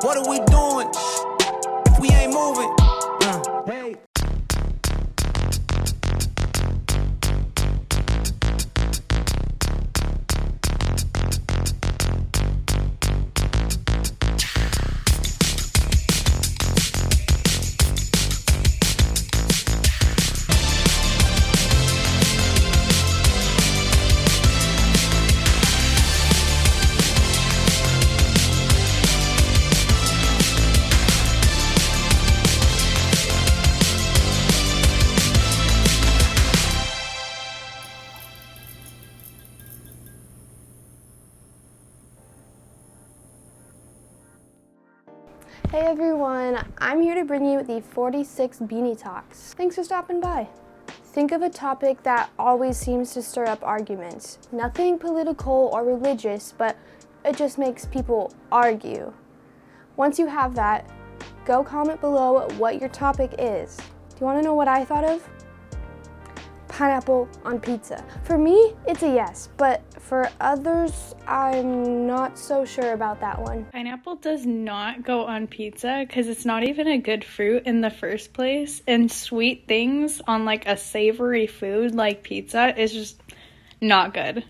What are we doing if we ain't moving? Hey. Hey everyone, I'm here to bring you the 46 Beanie Talks. Thanks for stopping by. Think of a topic that always seems to stir up arguments. Nothing political or religious, but it just makes people argue. Once you have that, go comment below what your topic is. Do you want to know what I thought of? Pineapple on pizza. For me, it's a yes, but for others, I'm not so sure about that one. Pineapple does not go on pizza because it's not even a good fruit in the first place, and sweet things on like a savory food like pizza is just not good.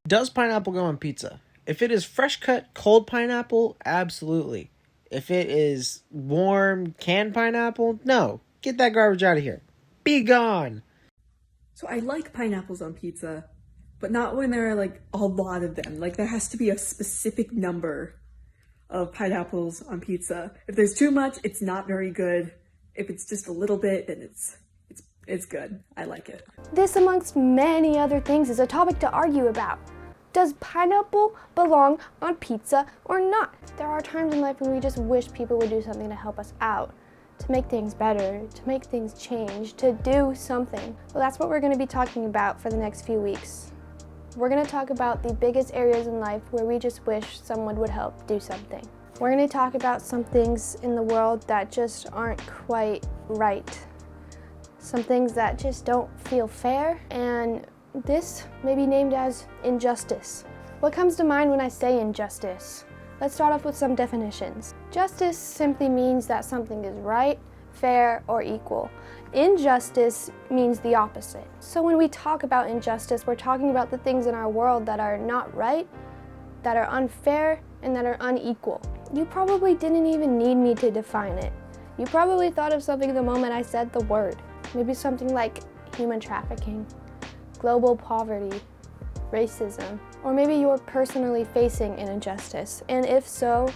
Does pineapple go on pizza? If it is fresh cut cold pineapple, absolutely. If it is warm canned pineapple, no. Get that garbage out of here. Be gone. So I like pineapples on pizza, but not when there are like a lot of them. Like there has to be a specific number of pineapples on pizza. If there's too much, it's not very good. If it's just a little bit, then it's good. I like it. This, amongst many other things, is a topic to argue about. Does pineapple belong on pizza or not? There are times in life when we just wish people would do something to help us out, to make things better, to make things change, to do something. Well, that's what we're going to be talking about for the next few weeks. We're going to talk about the biggest areas in life where we just wish someone would help do something. We're going to talk about some things in the world that just aren't quite right. Some things that just don't feel fair, and this may be named as injustice. What comes to mind when I say injustice? Let's start off with some definitions. Justice simply means that something is right, fair, or equal. Injustice means the opposite. So when we talk about injustice, we're talking about the things in our world that are not right, that are unfair, and that are unequal. You probably didn't even need me to define it. You probably thought of something the moment I said the word. Maybe something like human trafficking, global poverty, racism, or maybe you're personally facing an injustice, and if so,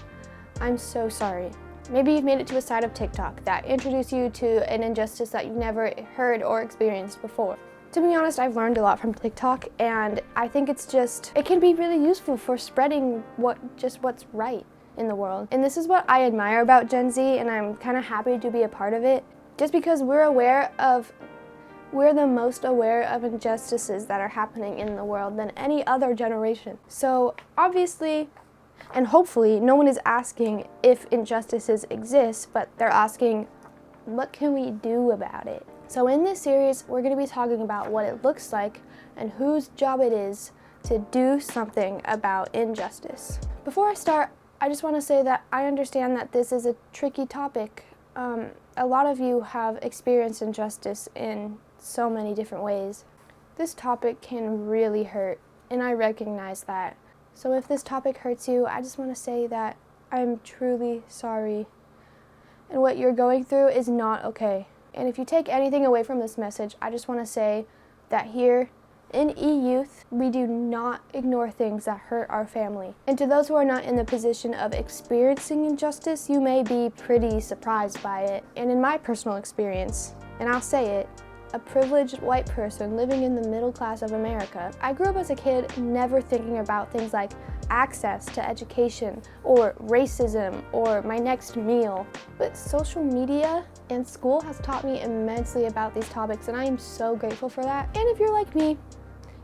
I'm so sorry. Maybe you've made it to a side of TikTok that introduced you to an injustice that you've never heard or experienced before. To be honest, I've learned a lot from TikTok, and I think it can be really useful for spreading what's right in the world. And this is what I admire about Gen Z, and I'm kind of happy to be a part of it, just because we're the most aware of injustices that are happening in the world than any other generation. So obviously, and hopefully, no one is asking if injustices exist, but they're asking, what can we do about it? So in this series, we're going to be talking about what it looks like and whose job it is to do something about injustice. Before I start, I just want to say that I understand that this is a tricky topic. A lot of you have experienced injustice in so many different ways. This topic can really hurt, and I recognize that. So if this topic hurts you, I just want to say that I'm truly sorry. And what you're going through is not okay. And if you take anything away from this message, I just want to say that here in E-Youth, we do not ignore things that hurt our family. And to those who are not in the position of experiencing injustice, you may be pretty surprised by it. And in my personal experience, and I'll say it, a privileged white person living in the middle class of America, I grew up as a kid never thinking about things like access to education or racism or my next meal. But social media and school has taught me immensely about these topics, and I am so grateful for that. And if you're like me,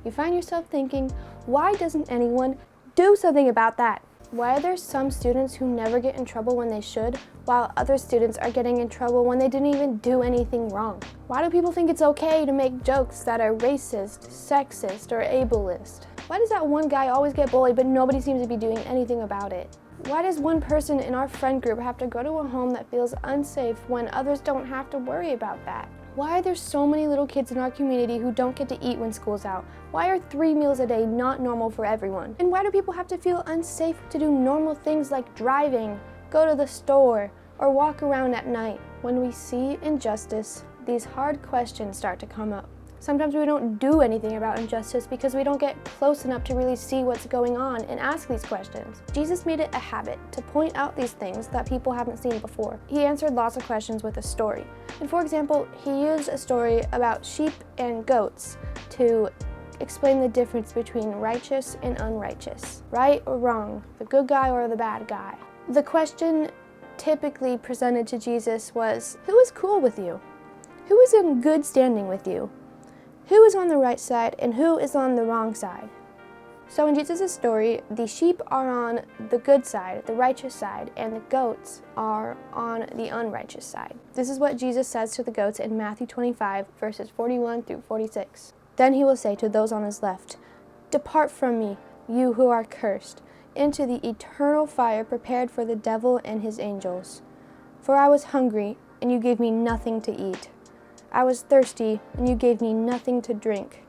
you find yourself thinking, why doesn't anyone do something about that? Why are there some students who never get in trouble when they should, while other students are getting in trouble when they didn't even do anything wrong? Why do people think it's okay to make jokes that are racist, sexist, or ableist? Why does that one guy always get bullied but nobody seems to be doing anything about it? Why does one person in our friend group have to go to a home that feels unsafe when others don't have to worry about that? Why are there so many little kids in our community who don't get to eat when school's out? Why are 3 meals a day not normal for everyone? And why do people have to feel unsafe to do normal things like driving, go to the store, or walk around at night? When we see injustice, these hard questions start to come up. Sometimes we don't do anything about injustice because we don't get close enough to really see what's going on and ask these questions. Jesus made it a habit to point out these things that people haven't seen before. He answered lots of questions with a story. And for example, he used a story about sheep and goats to explain the difference between righteous and unrighteous, right or wrong, the good guy or the bad guy. The question typically presented to Jesus was, who is cool with you? Who is in good standing with you? Who is on the right side and who is on the wrong side? So in Jesus' story, the sheep are on the good side, the righteous side, and the goats are on the unrighteous side. This is what Jesus says to the goats in Matthew 25, verses 41 through 46. Then he will say to those on his left, "Depart from me, you who are cursed, into the eternal fire prepared for the devil and his angels. For I was hungry, and you gave me nothing to eat. I was thirsty, and you gave me nothing to drink.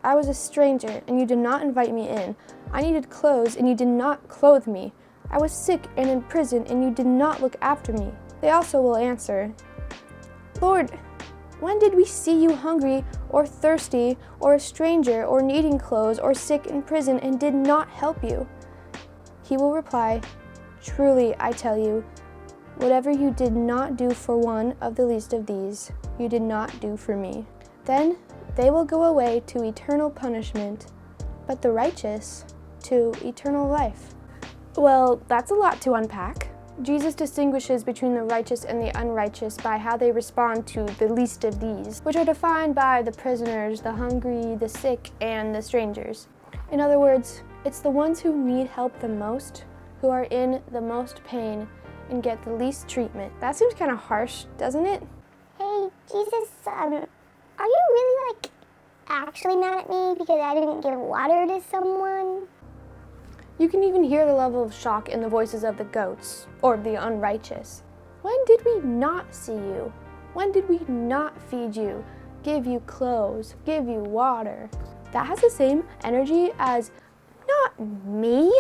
I was a stranger, and you did not invite me in. I needed clothes, and you did not clothe me. I was sick and in prison, and you did not look after me." They also will answer, "Lord, when did we see you hungry, or thirsty, or a stranger, or needing clothes, or sick in prison, and did not help you?" He will reply, "Truly, I tell you, whatever you did not do for one of the least of these, you did not do for me." Then they will go away to eternal punishment, but the righteous to eternal life. Well, that's a lot to unpack. Jesus distinguishes between the righteous and the unrighteous by how they respond to the least of these, which are defined by the prisoners, the hungry, the sick, and the strangers. In other words, it's the ones who need help the most, who are in the most pain, and get the least treatment. That seems kind of harsh, doesn't it? Hey, Jesus, are you really, actually mad at me because I didn't give water to someone? You can even hear the level of shock in the voices of the goats, or the unrighteous. When did we not see you? When did we not feed you, give you clothes, give you water? That has the same energy as, "Not me.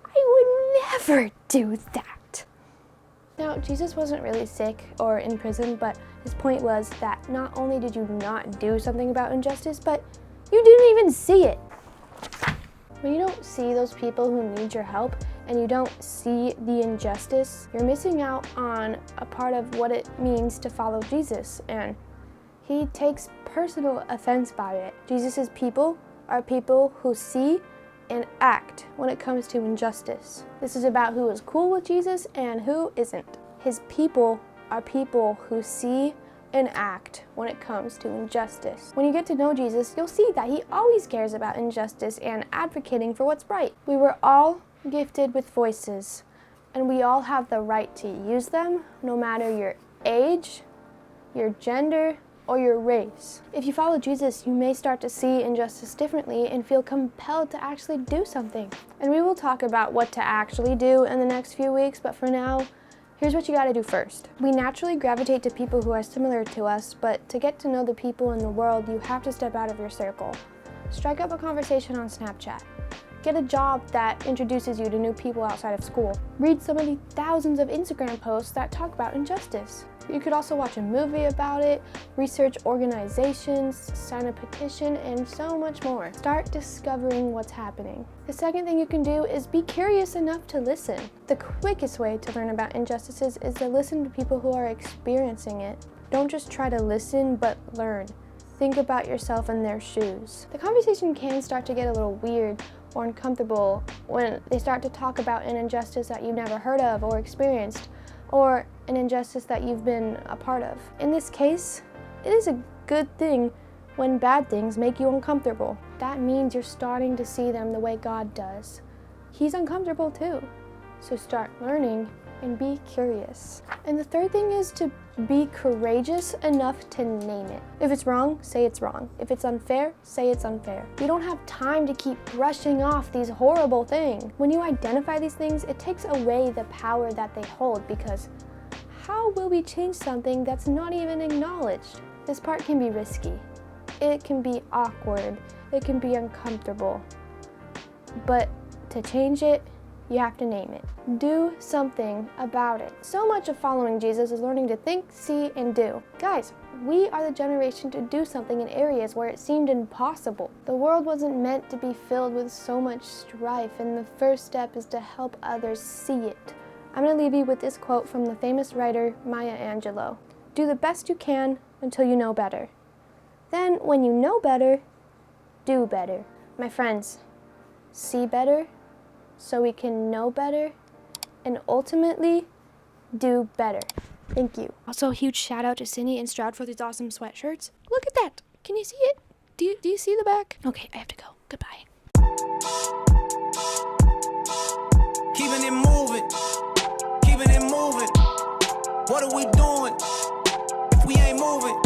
I would never do that." Now, Jesus wasn't really sick or in prison, but his point was that not only did you not do something about injustice, but you didn't even see it. When you don't see those people who need your help and you don't see the injustice, you're missing out on a part of what it means to follow Jesus, and he takes personal offense by it. Jesus' people are people who see and act when it comes to injustice. This is about who is cool with Jesus and who isn't. His people are people who see and act when it comes to injustice. When you get to know Jesus, you'll see that he always cares about injustice and advocating for what's right. We were all gifted with voices, and we all have the right to use them, no matter your age, your gender, or your race. If you follow Jesus, you may start to see injustice differently and feel compelled to actually do something. And we will talk about what to actually do in the next few weeks, but for now, here's what you gotta do first. We naturally gravitate to people who are similar to us, but to get to know the people in the world, you have to step out of your circle. Strike up a conversation on Snapchat. Get a job that introduces you to new people outside of school. Read some of the thousands of Instagram posts that talk about injustice. You could also watch a movie about it, research organizations, sign a petition, and so much more. Start discovering what's happening. The second thing you can do is be curious enough to listen. The quickest way to learn about injustices is to listen to people who are experiencing it. Don't just try to listen, but learn. Think about yourself in their shoes. The conversation can start to get a little weird or uncomfortable when they start to talk about an injustice that you've never heard of or experienced, or an injustice that you've been a part of. In this case, it is a good thing when bad things make you uncomfortable. That means you're starting to see them the way God does. He's uncomfortable too. So start learning and be curious. And the third thing is to be courageous enough to name it. If it's wrong, say it's wrong. If it's unfair, say it's unfair. We don't have time to keep brushing off these horrible things. When you identify these things, it takes away the power that they hold, because how will we change something that's not even acknowledged? This part can be risky. It can be awkward. It can be uncomfortable. But to change it, you have to name it. Do something about it. So much of following Jesus is learning to think, see, and do. Guys, we are the generation to do something in areas where it seemed impossible. The world wasn't meant to be filled with so much strife, and the first step is to help others see it. I'm going to leave you with this quote from the famous writer Maya Angelou. Do the best you can until you know better. Then, when you know better, do better. My friends, see better so we can know better and ultimately do better. Thank you. Also, a huge shout out to Cindy and Stroud for these awesome sweatshirts. Look at that. Can you see it? Do you see the back? Okay, I have to go. Goodbye. Keeping it moving, keeping it moving. What are we doing if we ain't moving?